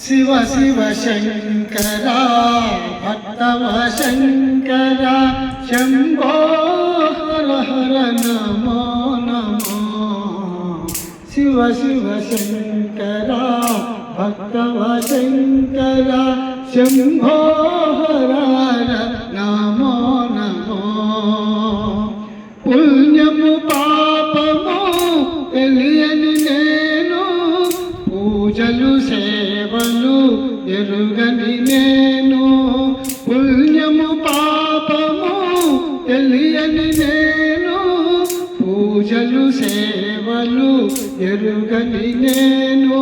శివ శివ శంకర భక్తవ శంకర శంభో హర హర నమో నమో. శివ శివ శంకర భక్తవ శంకర శంభో హర హర నమో నమో. పుణ్యము పాపము తెలియని నేను, పూజలు సేవలు ఎరుగని నేను. పుణ్యము పాపము తెలియని నేను, పూజలు సేవలు ఎరుగని నేను.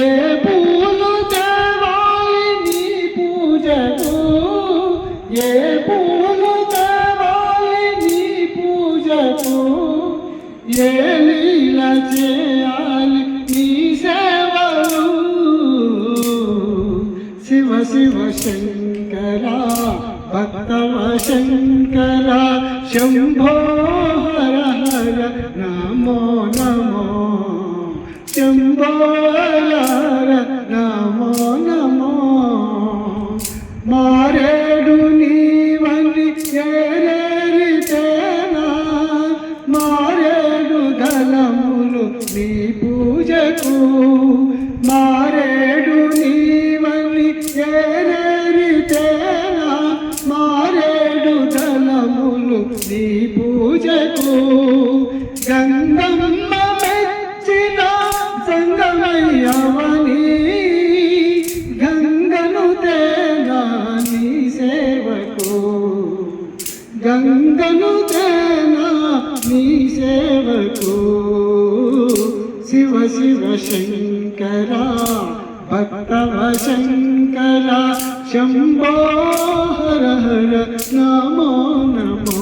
ఏ పూలు తేవాలి నీ పూజకు, ఏ పూలు తేవాలి నీ పూజకు, ఏ లీల చేయాలి నీ సేవలు. శివ శివ శంకర భక్తవ శంకర శంభో హర హర నమో నమో. శంభో హర హర నమో నమో. మారేడు నీవని ఏరేరితేనా, మారేడు దళములు నీ పూజకు. మారేడు నీవని ఏరేరితేనా, మారేడు దళములు నీ పూజకు. గంగమ్మ మెచ్చిన సంగమయ్యవని, గంగను తేనా నీ సేవకు. గంగను తేనా నీ సేవకు. శివ శివ శంకర భక్తవ శంకర శంభో హర హర నమో నమో.